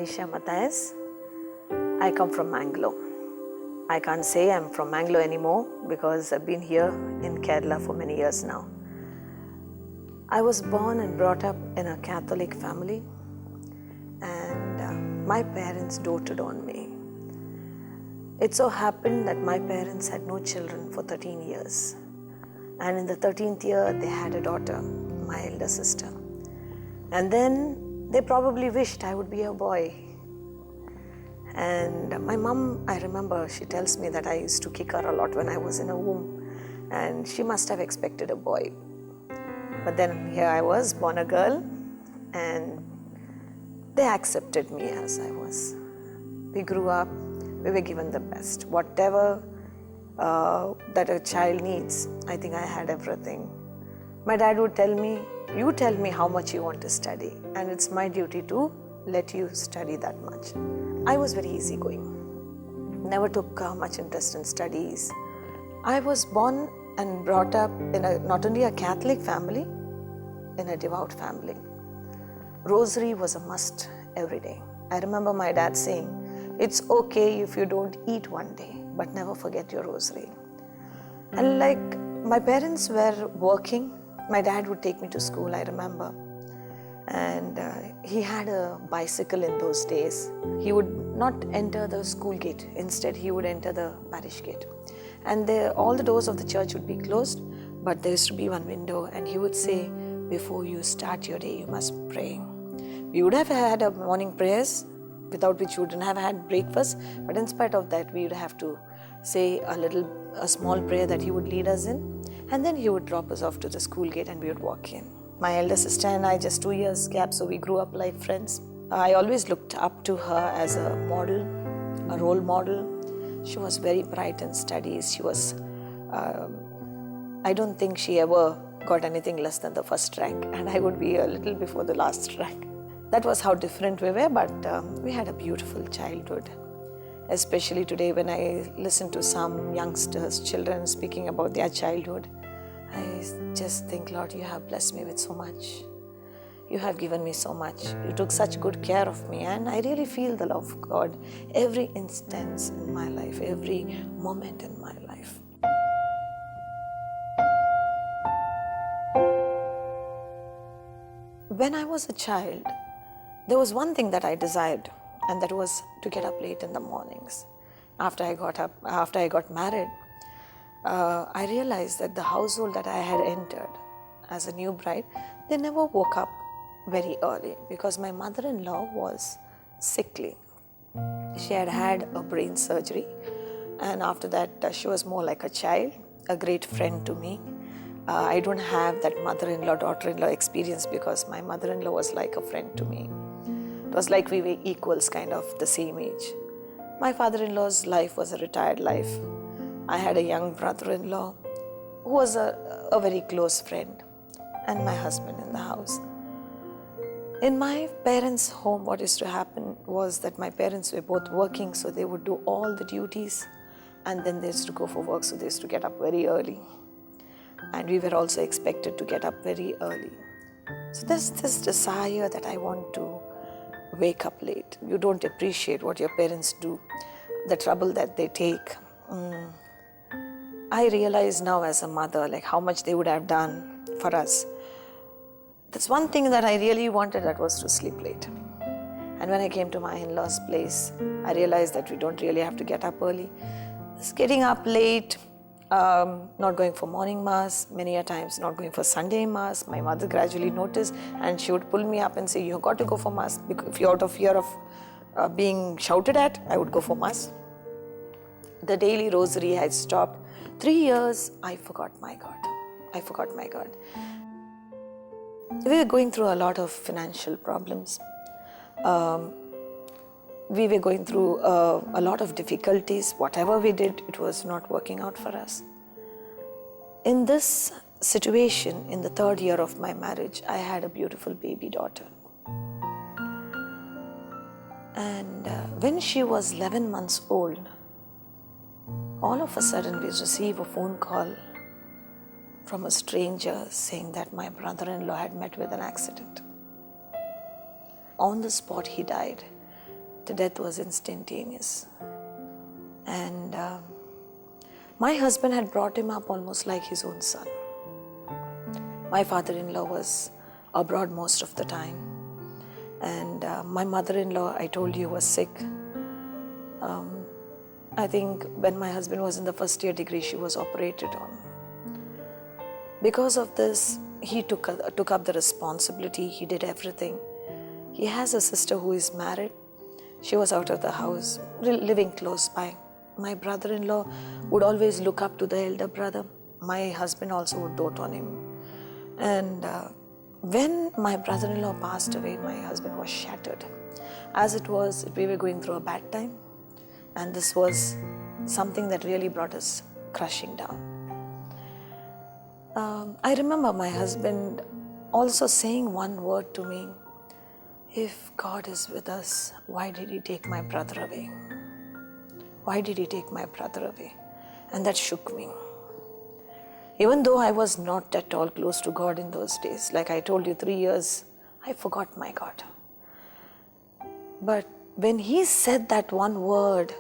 Maneesha Matthias. I come from Mangalore. I can't say I'm from Mangalore anymore because I've been here in Kerala for many years now. I was born and brought up in a Catholic family, and my parents doted on me. It so happened that my parents had no children for 13 years. And in the 13th year, they had a daughter, my elder sister. And then they probably wished I would be a boy. And my mom, I remember, she tells me that I used to kick her a lot when I was in her womb. And she must have expected a boy. But then here I was, born a girl, and they accepted me as I was. We grew up, we were given the best. Whatever that a child needs, I think I had everything. My dad would tell me, you tell me how much you want to study, and it's my duty to let you study that much. I was very easygoing, never took much interest in studies. I was born and brought up in not only a Catholic family, in a devout family. Rosary was a must every day. I remember my dad saying, it's okay if you don't eat one day, but never forget your rosary. And like my parents were working, my dad would take me to school, I remember. And he had a bicycle in those days. He would not enter the school gate. Instead, he would enter the parish gate. And all the doors of the church would be closed, but there used to be one window, and he would say, before you start your day, you must pray. We would have had a morning prayers, without which we wouldn't have had breakfast, but in spite of that, we would have to say a small prayer that he would lead us in, and then he would drop us off to the school gate and we would walk in. My elder sister and I, just 2 years gap, so we grew up like friends. I always looked up to her as a model, a role model. She was very bright in studies. She was, I don't think she ever got anything less than the first rank, and I would be a little before the last rank. That was how different we were, but we had a beautiful childhood. Especially today when I listen to some youngsters, children speaking about their childhood, I just think, Lord, you have blessed me with so much. You have given me so much. You took such good care of me, and I really feel the love of God every instance in my life, every moment in my life. When I was a child, there was one thing that I desired, and that was to get up late in the mornings. After I got married, I realized that the household that I had entered as a new bride, they never woke up very early because my mother-in-law was sickly. She had had a brain surgery, and after that she was more like a child, a great friend to me. I don't have that mother-in-law, daughter-in-law experience because my mother-in-law was like a friend to me. It was like we were equals, kind of the same age. My father-in-law's life was a retired life. I had a young brother-in-law who was a very close friend, and my husband in the house. In my parents' home, what used to happen was that my parents were both working, so they would do all the duties, and then they used to go for work, so they used to get up very early. And we were also expected to get up very early. So there's this desire that I want to wake up late. You don't appreciate what your parents do, the trouble that they take. I realize now as a mother, like how much they would have done for us. There's one thing that I really wanted, that was to sleep late. And when I came to my in-laws' place, I realized that we don't really have to get up early. Just getting up late, not going for morning mass, many a times not going for Sunday mass. My mother gradually noticed, and she would pull me up and say, you've got to go for mass. If you're out of fear of being shouted at, I would go for mass. The daily rosary had stopped. 3 years, I forgot my God. I forgot my God. We were going through a lot of financial problems. We were going through a lot of difficulties. Whatever we did, it was not working out for us. In this situation, in the 3rd year of my marriage, I had a beautiful baby daughter. And when she was 11 months old, all of a sudden we received a phone call from a stranger saying that my brother-in-law had met with an accident. On the spot he died. The death was instantaneous. And my husband had brought him up almost like his own son. My father-in-law was abroad most of the time. And my mother-in-law, I told you, was sick. I think when my husband was in the first year degree, she was operated on. Because of this, he took up the responsibility. He did everything. He has a sister who is married. She was out of the house, living close by. My brother-in-law would always look up to the elder brother. My husband also would dote on him. And when my brother-in-law passed away, my husband was shattered. As it was, we were going through a bad time. And this was something that really brought us crushing down. I remember my husband also saying one word to me, "If God is with us, why did He take my brother away? Why did He take my brother away?" And that shook me. Even though I was not at all close to God in those days, like I told you, 3 years, I forgot my God. But when he said that one word,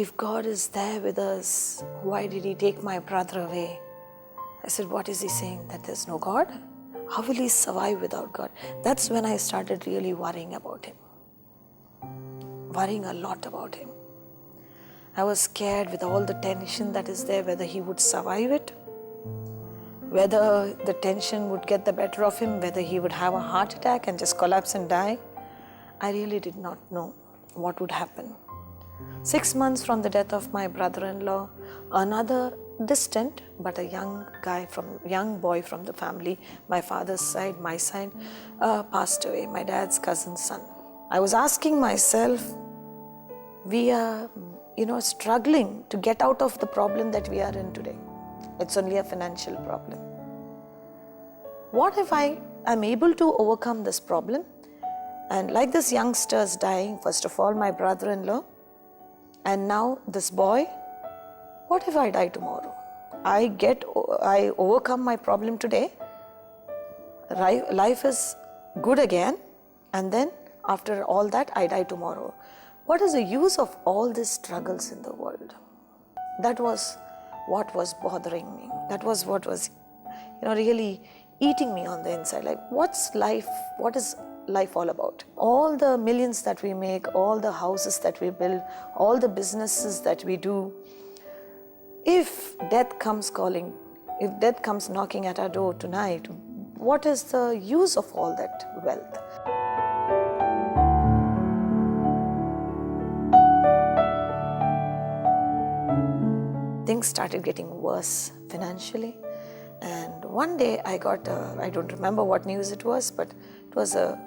"If God is there with us, why did He take my brother away?" I said, what is he saying? That there's no God? How will he survive without God? That's when I started really worrying about him. Worrying a lot about him. I was scared with all the tension that is there, whether he would survive it, whether the tension would get the better of him, whether he would have a heart attack and just collapse and die. I really did not know what would happen. 6 months from the death of my brother-in-law, another distant but a young boy from the family, my father's side, my side, passed away, my dad's cousin's son. I was asking myself, we are, struggling to get out of the problem that we are in today. It's only a financial problem. What if I am able to overcome this problem? And like this youngster's dying, first of all, my brother-in-law, and now this boy, what if I die tomorrow? I overcome my problem today. Life is good again, and then after all that, I die tomorrow. What is the use of all these struggles in the world? That was what was bothering me. That was what was, really eating me on the inside. Like, what's life? What is life all about? All the millions that we make, all the houses that we build, all the businesses that we do, if death comes calling, if death comes knocking at our door tonight, what is the use of all that wealth? Things started getting worse financially, and one day I got I don't remember what news it was, but it was a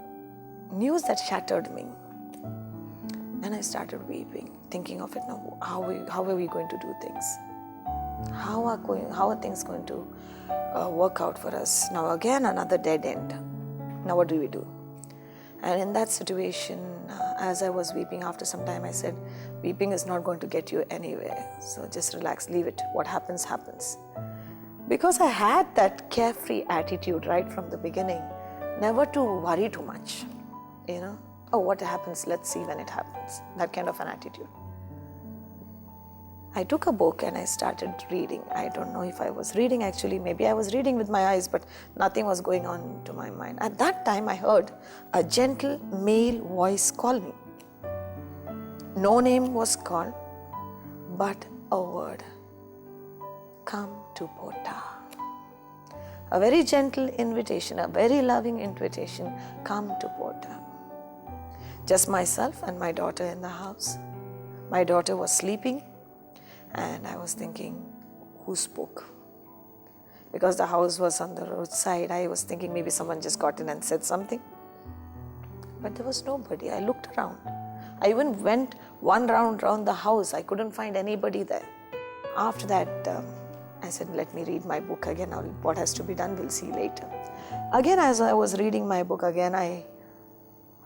news that shattered me. And I started weeping, thinking of it now. How are we going to do things? How are things going to work out for us? Now again, another dead end. Now what do we do? And in that situation, as I was weeping, after some time I said, weeping is not going to get you anywhere. So just relax, leave it. What happens, happens. Because I had that carefree attitude right from the beginning, never to worry too much. Oh, what happens, let's see when it happens. That kind of an attitude. I took a book and I started reading. I don't know if I was reading actually. Maybe I was reading with my eyes, but nothing was going on to my mind. At that time, I heard a gentle male voice call me. No name was called, but a word. Come to Pota. A very gentle invitation, a very loving invitation. Come to Pota. Just myself and my daughter in the house. My daughter was sleeping. And I was thinking, who spoke? Because the house was on the roadside, I was thinking maybe someone just got in and said something. But there was nobody. I looked around. I even went one round around the house. I couldn't find anybody there. After that, I said, let me read my book again. What has to be done, we'll see later. Again, as I was reading my book again, I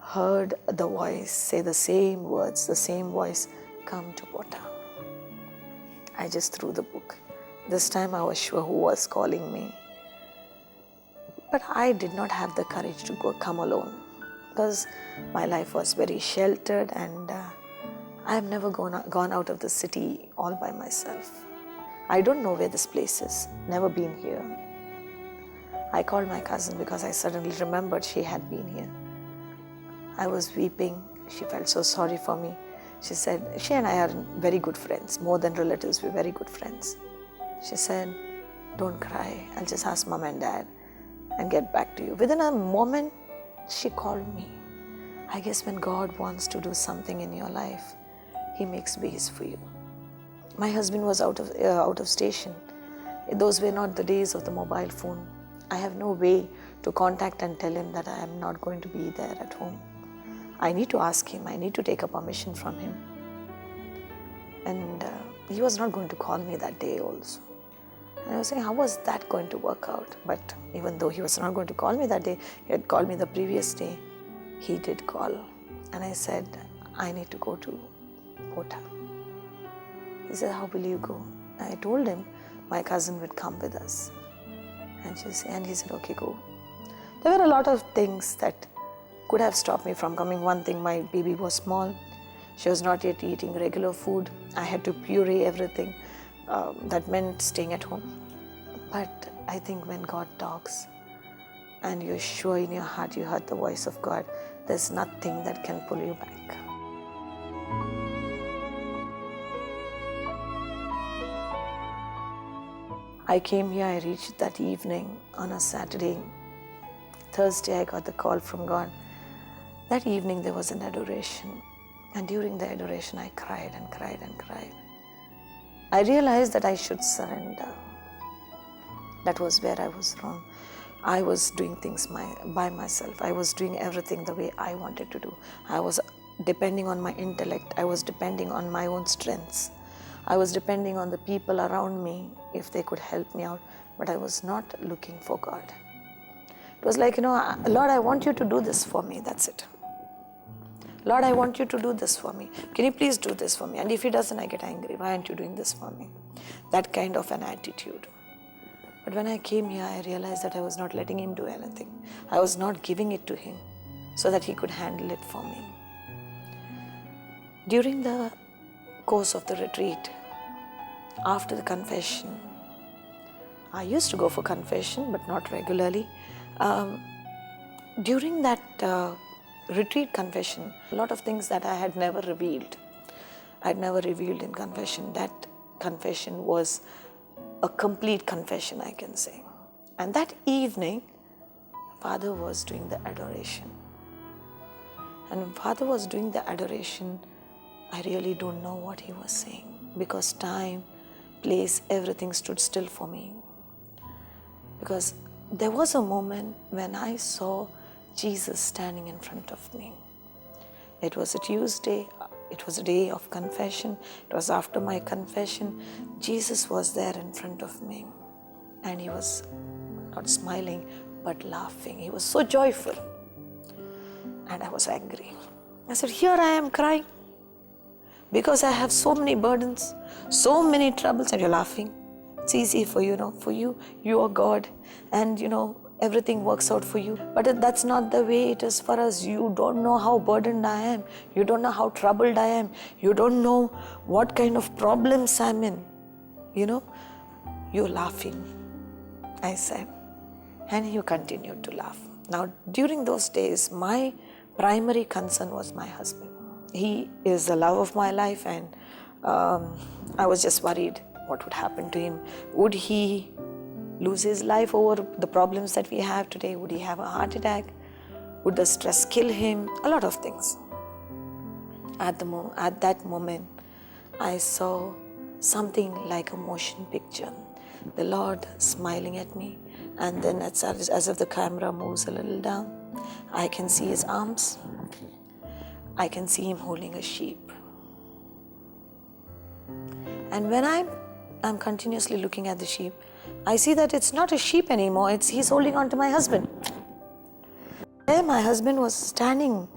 heard the voice say the same words, the same voice, come to Pota. I just threw the book. This time I was sure who was calling me. But I did not have the courage to come alone. because my life was very sheltered, and I have never gone out of the city all by myself. I don't know where this place is, never been here. I called my cousin because I suddenly remembered she had been here. I was weeping. She felt so sorry for me. She said, she and I are very good friends, more than relatives, we're very good friends. She said, don't cry, I'll just ask mom and dad and get back to you. Within a moment, she called me. I guess when God wants to do something in your life, He makes ways for you. My husband was out of station. Those were not the days of the mobile phone. I have no way to contact and tell him that I am not going to be there at home. I need to ask him, I need to take a permission from him. And he was not going to call me that day also. And I was saying, how was that going to work out? But even though he was not going to call me that day, he had called me the previous day. He did call. And I said, I need to go to Kota. He said, how will you go? I told him my cousin would come with us. And he said, okay, go. There were a lot of things that could have stopped me from coming. One thing, my baby was small. She was not yet eating regular food. I had to puree everything. That meant staying at home. But I think when God talks and you're sure in your heart you heard the voice of God, there's nothing that can pull you back. I came here, I reached that evening on a Saturday. Thursday I got the call from God. That evening there was an adoration. And during the adoration I cried and cried and cried. I realized that I should surrender. That was where I was wrong. I was doing things by myself. I was doing everything the way I wanted to do. I was depending on my intellect. I was depending on my own strengths. I was depending on the people around me if they could help me out. But I was not looking for God. It was like, Lord, I want you to do this for me. That's it. Lord, I want you to do this for me. Can you please do this for me? And if He doesn't, I get angry. Why aren't you doing this for me? That kind of an attitude. But when I came here, I realized that I was not letting Him do anything. I was not giving it to Him so that He could handle it for me. During the course of the retreat, after the confession, I used to go for confession, but not regularly. During that retreat confession, a lot of things that I had never revealed. I had never revealed in confession. That confession was a complete confession, I can say. And that evening, Father was doing the adoration. And when Father was doing the adoration, I really don't know what He was saying, because time, place, everything stood still for me. Because there was a moment when I saw Jesus standing in front of me. It was a Tuesday. It was a day of confession. It was after my confession. Jesus was there in front of me. And He was not smiling, but laughing. He was so joyful. And I was angry. I said, here I am crying because I have so many burdens, so many troubles, and you're laughing. It's easy for you, for you, you are God, and everything works out for you. But that's not the way it is for us. You don't know how burdened I am. You don't know how troubled I am. You don't know what kind of problems I'm in. You're laughing, I said. And you continued to laugh. Now, during those days, my primary concern was my husband. He is the love of my life, and I was just worried what would happen to him. Would he lose his life over the problems that we have today? Would he have a heart attack? Would the stress kill him? A lot of things. At that moment, I saw something like a motion picture. The Lord smiling at me, and then as if the camera moves a little down, I can see His arms. I can see Him holding a sheep. And when I'm continuously looking at the sheep, I see that it's not a sheep anymore. He's holding on to my husband. There my husband was standing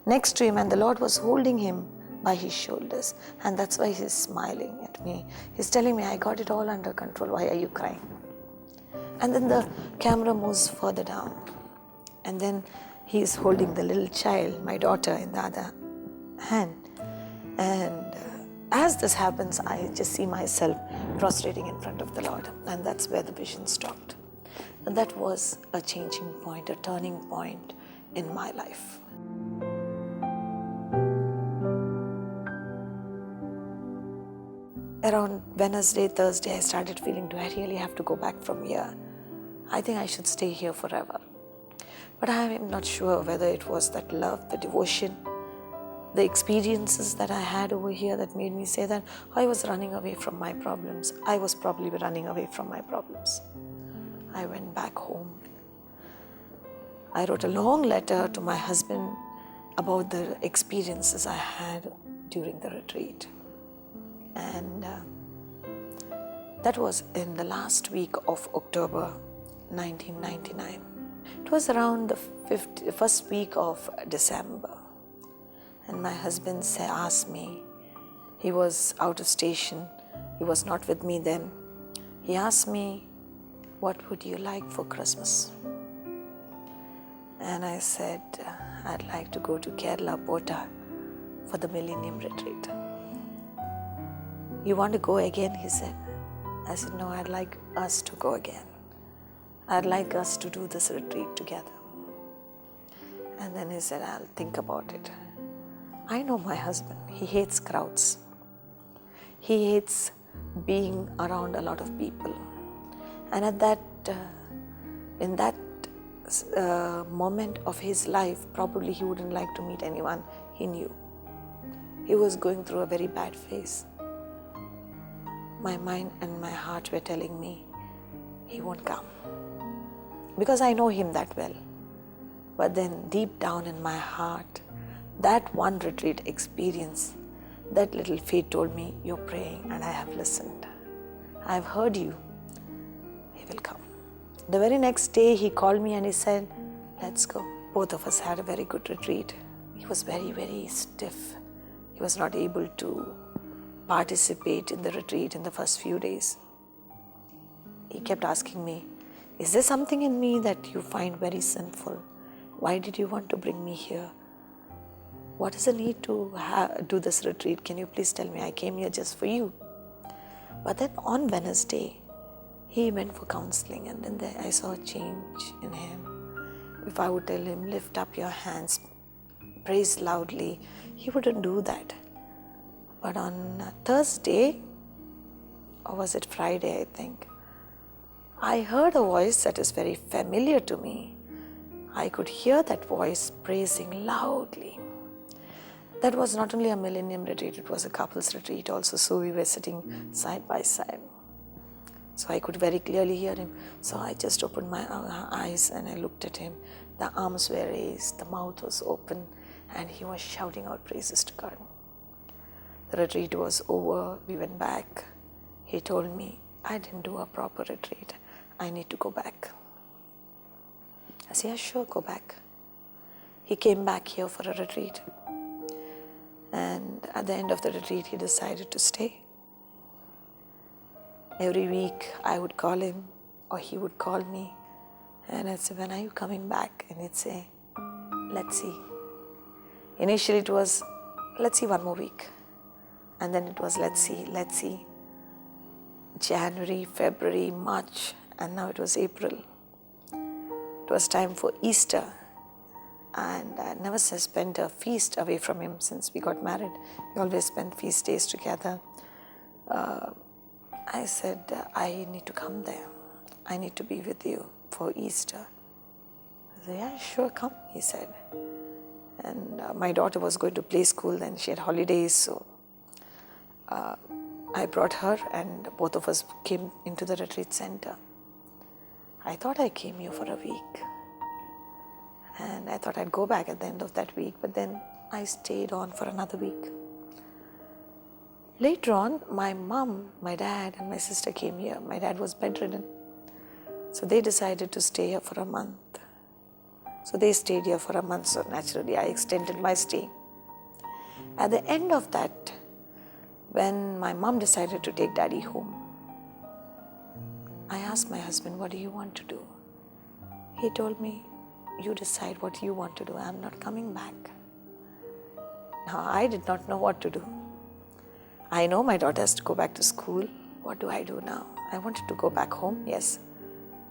next to him, and the Lord was holding him by his shoulders. And that's why He's smiling at me. He's telling me, I got it all under control. Why are you crying? And then the camera moves further down. And then He is holding the little child, my daughter, in the other hand. And as this happens, I just see myself prostrating in front of the Lord. And that's where the vision stopped. And that was a changing point, a turning point in my life. Around Wednesday, Thursday, I started feeling, do I really have to go back from here? I think I should stay here forever. But I am not sure whether it was that love, the devotion, the experiences that I had over here that made me say that I was running away from my problems. I was probably running away from my problems. I went back home. I wrote a long letter to my husband about the experiences I had during the retreat. And that was in the last week of October 1999. It was around the first week of December. And my husband asked me, he was out of station, he was not with me then. He asked me, what would you like for Christmas? And I said, I'd like to go to Kerala, Pota for the Millennium Retreat. You want to go again? He said. I said, no, I'd like us to go again. I'd like us to do this retreat together. And then he said, I'll think about it. I know my husband. He hates crowds. He hates being around a lot of people. And in that moment of his life, probably he wouldn't like to meet anyone he knew. He was going through a very bad phase. My mind and my heart were telling me, he won't come. Because I know him that well. But then deep down in my heart, that one retreat experience, that little faith told me, you're praying and I have listened. I've heard you. He will come. The very next day he called me and he said, let's go. Both of us had a very good retreat. He was very, very stiff. He was not able to participate in the retreat in the first few days. He kept asking me, is there something in me that you find very sinful? Why did you want to bring me here? What is the need to do this retreat? Can you please tell me? I came here just for you. But then on Wednesday, he went for counseling, and then I saw a change in him. If I would tell him, lift up your hands, praise loudly, he wouldn't do that. But on Thursday, or was it Friday, I think, I heard a voice that is very familiar to me. I could hear that voice praising loudly. That was not only a Millennium Retreat, it was a couples retreat also, so we were sitting side by side. So I could very clearly hear him. So I just opened my eyes and I looked at him. The arms were raised, the mouth was open, and he was shouting out praises to God. The retreat was over, we went back. He told me, I didn't do a proper retreat. I need to go back. I said, yeah, sure, go back. He came back here for a retreat. And at the end of the retreat, he decided to stay. Every week, I would call him or he would call me. And I'd say, when are you coming back? And he'd say, let's see. Initially, it was, let's see one more week. And then it was, let's see. January, February, March, and now it was April. It was time for Easter. And I never spent a feast away from him since we got married. We always spent feast days together. I said, I need to come there. I need to be with you for Easter. I said, yeah, sure, come, he said. And my daughter was going to play school then. She had holidays, so I brought her and both of us came into the retreat center. I thought I came here for a week. And I thought I'd go back at the end of that week, but then I stayed on for another week. Later on, my mom, my dad, and my sister came here. My dad was bedridden. So they decided to stay here for a month. So they stayed here for a month, so naturally I extended my stay. At the end of that, when my mom decided to take daddy home, I asked my husband, what do you want to do? He told me, you decide what you want to do. I'm not coming back. Now, I did not know what to do. I know my daughter has to go back to school. What do I do now? I wanted to go back home, yes.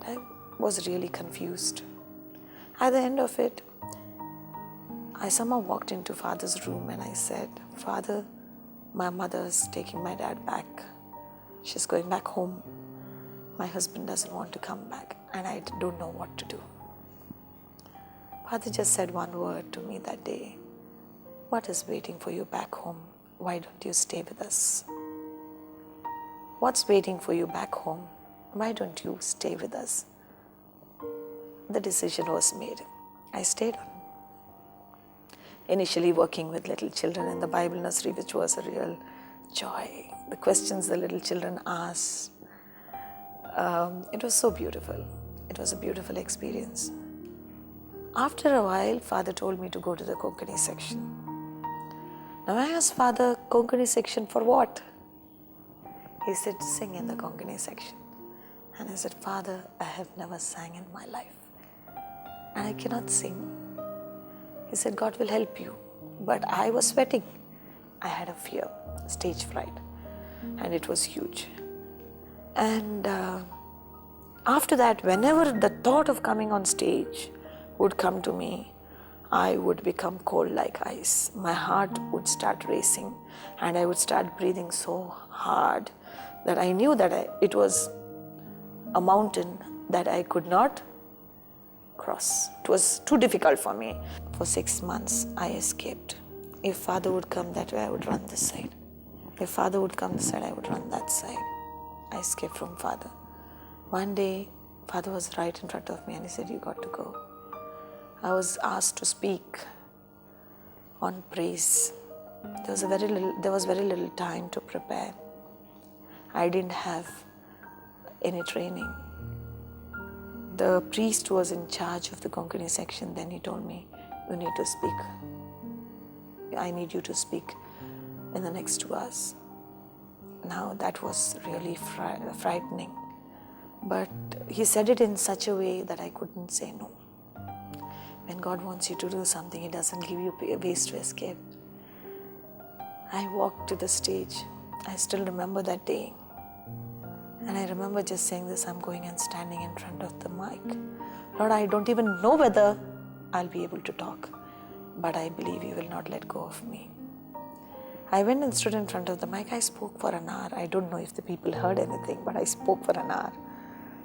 I was really confused. At the end of it, I somehow walked into Father's room and I said, Father, my mother is taking my dad back. She's going back home. My husband doesn't want to come back and I don't know what to do. Father just said one word to me that day. What is waiting for you back home? Why don't you stay with us? What's waiting for you back home? Why don't you stay with us? The decision was made. I stayed on. Initially working with little children in the Bible nursery, which was a real joy. The questions the little children asked, it was so beautiful. It was a beautiful experience. After a while, Father told me to go to the Konkani section. Now I asked Father, Konkani section for what? He said, sing in the Konkani section. And I said, Father, I have never sang in my life. And I cannot sing. He said, God will help you. But I was sweating. I had a fear, stage fright. And it was huge. And after that, whenever the thought of coming on stage would come to me, I would become cold like ice. My heart would start racing and I would start breathing so hard that I knew that it was a mountain that I could not cross. It was too difficult for me. For 6 months, I escaped. If Father would come that way, I would run this side. If Father would come this side, I would run that side. I escaped from Father. One day, Father was right in front of me and he said, you got to go. I was asked to speak on praise. There was very little time to prepare. I didn't have any training. The priest was in charge of the Konkani section. Then he told me, you need to speak. I need you to speak in the next 2 hours. Now that was really frightening. But he said it in such a way that I couldn't say no. When God wants you to do something, He doesn't give you ways to escape. I walked to the stage. I still remember that day. And I remember just saying this, I'm going and standing in front of the mic. Lord, I don't even know whether I'll be able to talk, but I believe You will not let go of me. I went and stood in front of the mic. I spoke for an hour. I don't know if the people heard anything, but I spoke for an hour.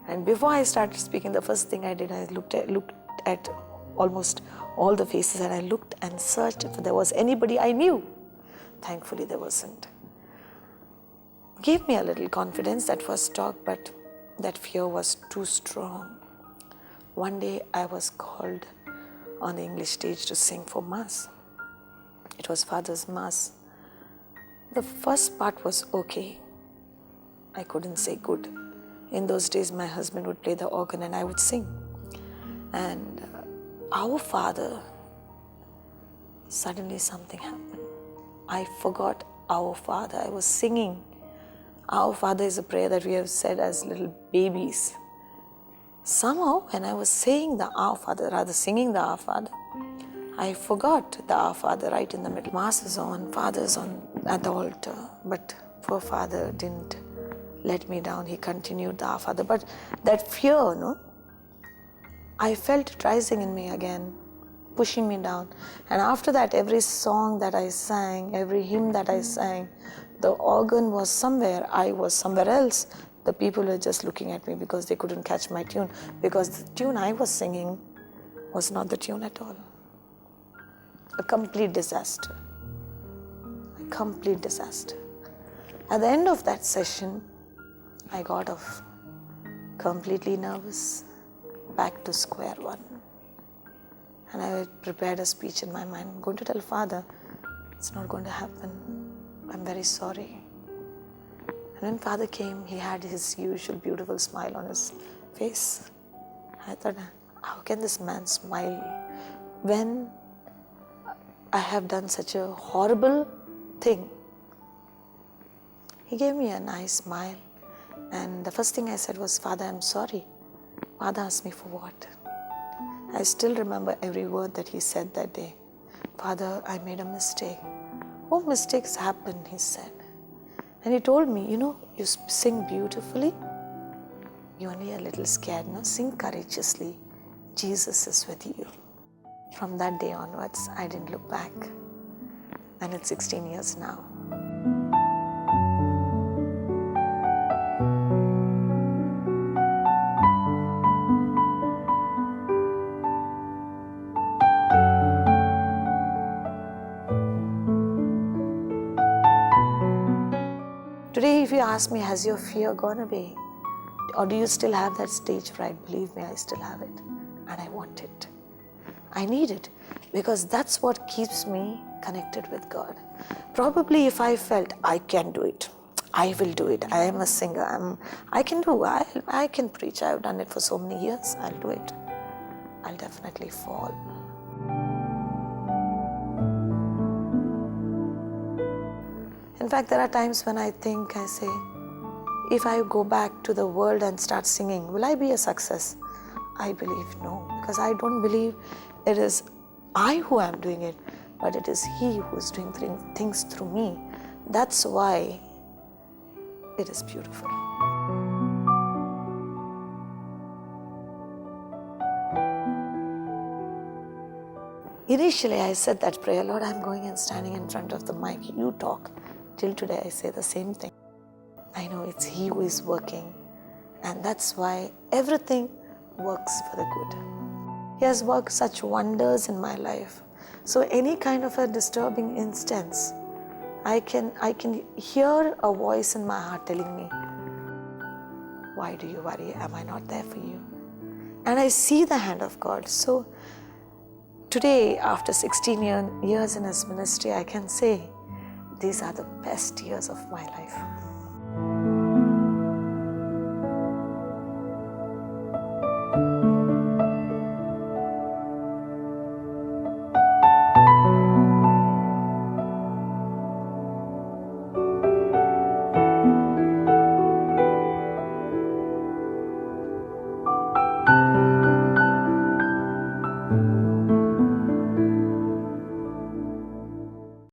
And before I started speaking, the first thing I did, I looked at almost all the faces and I looked and searched if there was anybody I knew. Thankfully, there wasn't. Gave me a little confidence, that first talk, but that fear was too strong. One day, I was called on the English stage to sing for Mass. It was Father's Mass. The first part was okay. I couldn't say good. In those days, my husband would play the organ and I would sing. And Our Father, suddenly something happened. I forgot Our Father. I was singing. Our Father is a prayer that we have said as little babies. Somehow, when I was saying the Our Father, rather singing the Our Father, I forgot the Our Father right in the middle. Mass is on, Father's on at the altar, but poor Father didn't let me down. He continued the Our Father. But that fear, I felt it rising in me again, pushing me down. And after that, every song that I sang, every hymn that I sang, the organ was somewhere, I was somewhere else. The people were just looking at me because they couldn't catch my tune, because the tune I was singing was not the tune at all. A complete disaster. A complete disaster. At the end of that session, I got off completely nervous, back to square one. And I prepared a speech in my mind. I'm going to tell Father, it's not going to happen. I'm very sorry. And when Father came, he had his usual beautiful smile on his face. I thought, how can this man smile when I have done such a horrible thing? He gave me a nice smile. And the first thing I said was, Father, I'm sorry. Father asked me for what? I still remember every word that he said that day. Father, I made a mistake. Oh, mistakes happen, he said. And he told me, you sing beautifully. You're only a little scared. No, sing courageously. Jesus is with you. From that day onwards, I didn't look back. And it's 16 years now. Today, if you ask me, has your fear gone away? Or do you still have that stage fright? Believe me, I still have it. And I want it. I need it. Because that's what keeps me connected with God. Probably if I felt, I can do it. I will do it. I am a singer. I can preach. I've done it for so many years. I'll do it. I'll definitely fall. In fact, there are times when I say, if I go back to the world and start singing, will I be a success? I believe no, because I don't believe it is I who am doing it, but it is He who is doing things through me. That's why it is beautiful. Initially, I said that prayer, Lord, I'm going and standing in front of the mic. You talk. Till today, I say the same thing. I know it's He who is working, and that's why everything works for the good. He has worked such wonders in my life. So any kind of a disturbing instance, I can hear a voice in my heart telling me, why do you worry? Am I not there for you? And I see the hand of God. So today, after 16 years in His ministry, I can say, these are the best years of my life.